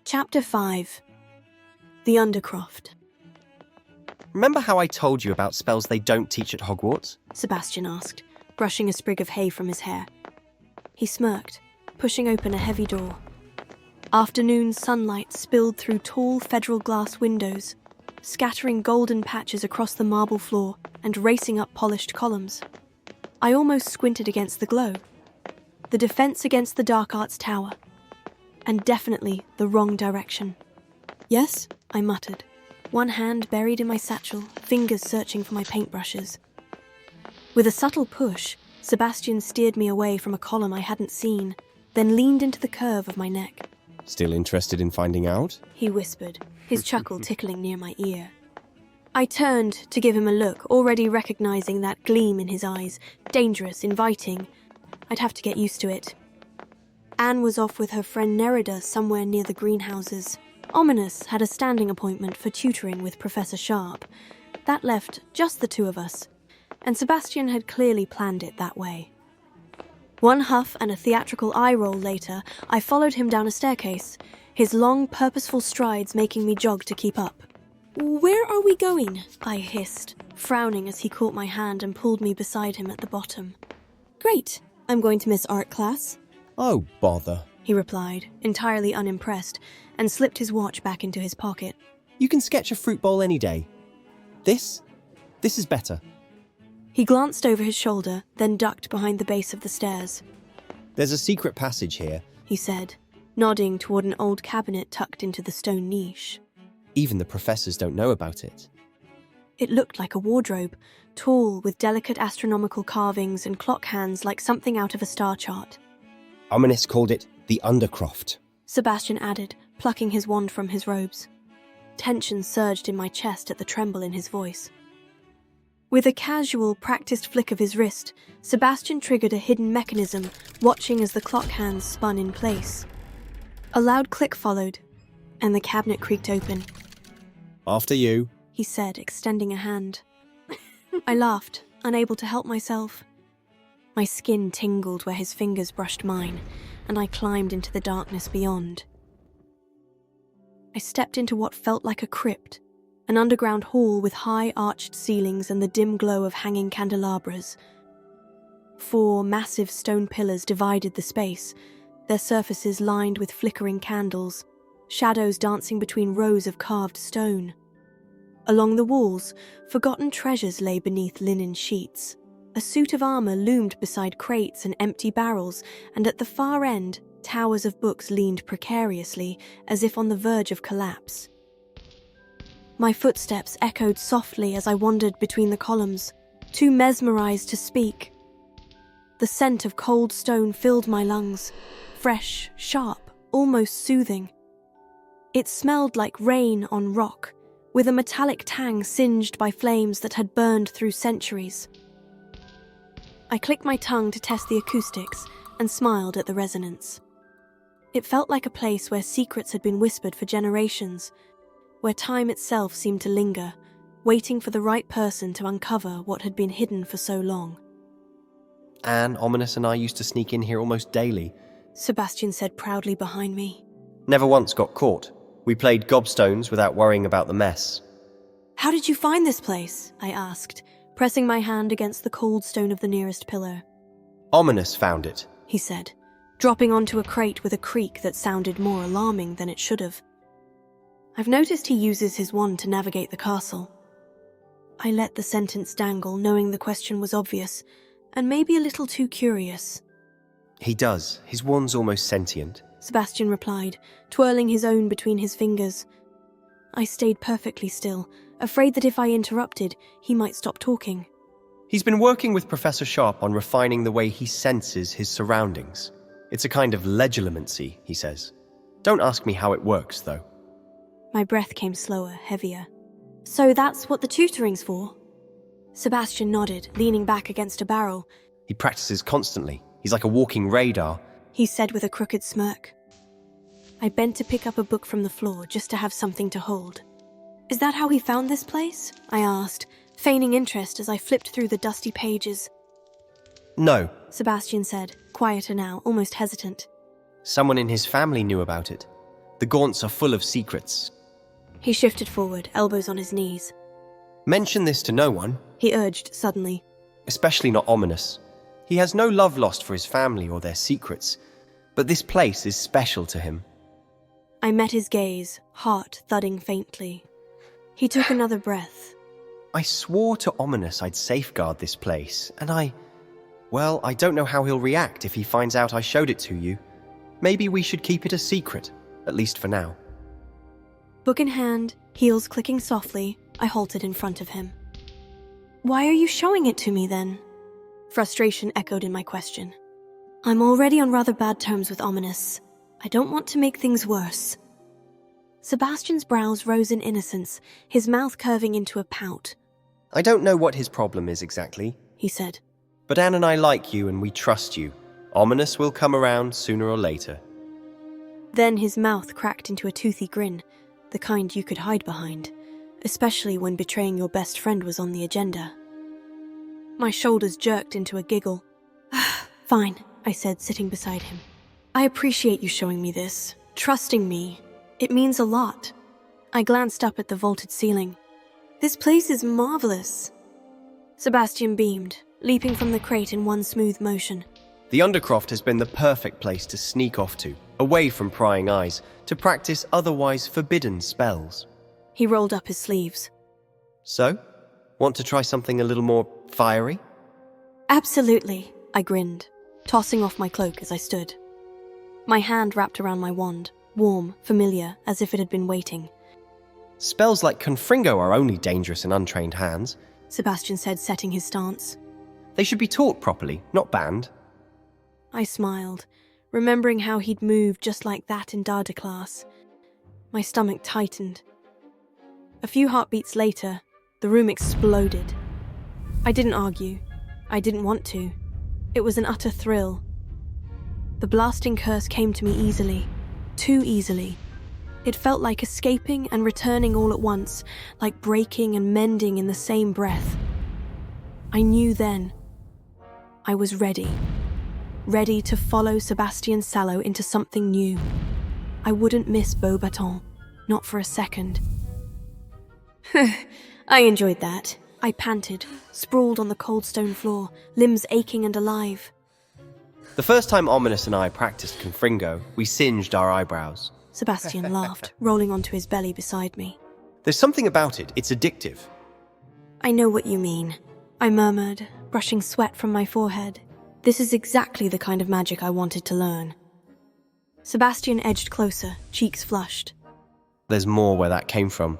Chapter 5. The Undercroft. Remember how I told you about spells they don't teach at Hogwarts? Sebastian asked, brushing a sprig of hay from his hair. He smirked, pushing open a heavy door. Afternoon sunlight spilled through tall federal glass windows, scattering golden patches across the marble floor and racing up polished columns. I almost squinted against the glow. The defense against the dark arts tower. And definitely the wrong direction. Yes, I muttered, one hand buried in my satchel, fingers searching for my paintbrushes. With a subtle push, Sebastian steered me away from a column I hadn't seen, then leaned into the curve of my neck. Still interested in finding out? He whispered, his chuckle tickling near my ear. I turned to give him a look, already recognizing that gleam in his eyes, dangerous, inviting. I'd have to get used to it. Anne was off with her friend Nerida somewhere near the greenhouses. Ominous had a standing appointment for tutoring with Professor Sharp. That left just the two of us, and Sebastian had clearly planned it that way. One huff and a theatrical eye roll later, I followed him down a staircase, his long, purposeful strides making me jog to keep up. "Where are we going?" I hissed, frowning as he caught my hand and pulled me beside him at the bottom. "Great, I'm going to miss art class." Oh, bother, he replied, entirely unimpressed, and slipped his watch back into his pocket. You can sketch a fruit bowl any day. This is better. He glanced over his shoulder, then ducked behind the base of the stairs. There's a secret passage here. He said, nodding toward an old cabinet tucked into the stone niche. Even the professors don't know about it. It looked like a wardrobe, tall with delicate astronomical carvings and clock hands like something out of a star chart. Ominous called it the Undercroft, Sebastian added, plucking his wand from his robes. Tension surged in my chest at the tremble in his voice. With a casual, practiced flick of his wrist, Sebastian triggered a hidden mechanism, watching as the clock hands spun in place. A loud click followed, and the cabinet creaked open. After you, he said, extending a hand. I laughed, unable to help myself. My skin tingled where his fingers brushed mine, and I climbed into the darkness beyond. I stepped into what felt like a crypt, an underground hall with high arched ceilings and the dim glow of hanging candelabras. 4 massive stone pillars divided the space, their surfaces lined with flickering candles, shadows dancing between rows of carved stone. Along the walls, forgotten treasures lay beneath linen sheets. A suit of armor loomed beside crates and empty barrels, and at the far end, towers of books leaned precariously, as if on the verge of collapse. My footsteps echoed softly as I wandered between the columns, too mesmerized to speak. The scent of cold stone filled my lungs, fresh, sharp, almost soothing. It smelled like rain on rock, with a metallic tang singed by flames that had burned through centuries. I clicked my tongue to test the acoustics and smiled at the resonance. It felt like a place where secrets had been whispered for generations, where time itself seemed to linger, waiting for the right person to uncover what had been hidden for so long. Anne, Ominous and I used to sneak in here almost daily. Sebastian said proudly behind me. Never once got caught. We played gobstones without worrying about the mess. How did you find this place? I asked, pressing my hand against the cold stone of the nearest pillar. Ominous found it, he said, dropping onto a crate with a creak that sounded more alarming than it should have. I've noticed he uses his wand to navigate the castle. I let the sentence dangle, knowing the question was obvious, and maybe a little too curious. He does. His wand's almost sentient, Sebastian replied, twirling his own between his fingers. I stayed perfectly still, afraid that if I interrupted, he might stop talking. He's been working with Professor Sharp on refining the way he senses his surroundings. It's a kind of legilimency, he says. Don't ask me how it works, though. My breath came slower, heavier. So that's what the tutoring's for? Sebastian nodded, leaning back against a barrel. He practices constantly. He's like a walking radar, he said with a crooked smirk. I bent to pick up a book from the floor just to have something to hold. Is that how he found this place? I asked, feigning interest as I flipped through the dusty pages. No, Sebastian said, quieter now, almost hesitant. Someone in his family knew about it. The Gaunts are full of secrets. He shifted forward, elbows on his knees. Mention this to no one, He urged suddenly. especially not Ominous. He has no love lost for his family or their secrets, but this place is special to him. I met his gaze, heart thudding faintly. He took another breath. I swore to Ominous I'd safeguard this place, and I don't know how he'll react if he finds out I showed it to you. Maybe we should keep it a secret, at least for now. Book in hand, heels clicking softly, I halted in front of him. Why are you showing it to me then? Frustration echoed in my question. I'm already on rather bad terms with Ominous. I don't want to make things worse. Sebastian's brows rose in innocence, his mouth curving into a pout. I don't know what his problem is exactly, He said. but Anne and I like you and we trust you. Ominous will come around sooner or later. Then his mouth cracked into a toothy grin, the kind you could hide behind, especially when betraying your best friend was on the agenda. My shoulders jerked into a giggle. Fine, I said, sitting beside him. I appreciate you showing me this, trusting me. It means a lot. I glanced up at the vaulted ceiling. This place is marvelous. Sebastian beamed, leaping from the crate in one smooth motion. The Undercroft has been the perfect place to sneak off to, away from prying eyes, to practice otherwise forbidden spells. He rolled up his sleeves. So, want to try something a little more fiery? Absolutely, I grinned, tossing off my cloak as I stood. My hand wrapped around my wand, warm, familiar, as if it had been waiting. Spells like Confringo are only dangerous in untrained hands. Sebastian said, setting his stance. They should be taught properly, not banned. I smiled, remembering how he'd moved just like that in Dada class. My stomach tightened. A few heartbeats later, the room exploded. I didn't argue. I didn't want to. It was an utter thrill. The blasting curse came to me easily, too easily. It felt like escaping and returning all at once, like breaking and mending in the same breath. I knew then. I was ready. Ready to follow Sebastian Sallow into something new. I wouldn't miss Beaubaton, not for a second. I enjoyed that. I panted, sprawled on the cold stone floor, limbs aching and alive. The first time Ominous and I practiced Confringo, we singed our eyebrows. Sebastian laughed, rolling onto his belly beside me. There's something about it, it's addictive. I know what you mean, I murmured, brushing sweat from my forehead. This is exactly the kind of magic I wanted to learn. Sebastian edged closer, cheeks flushed. There's more where that came from.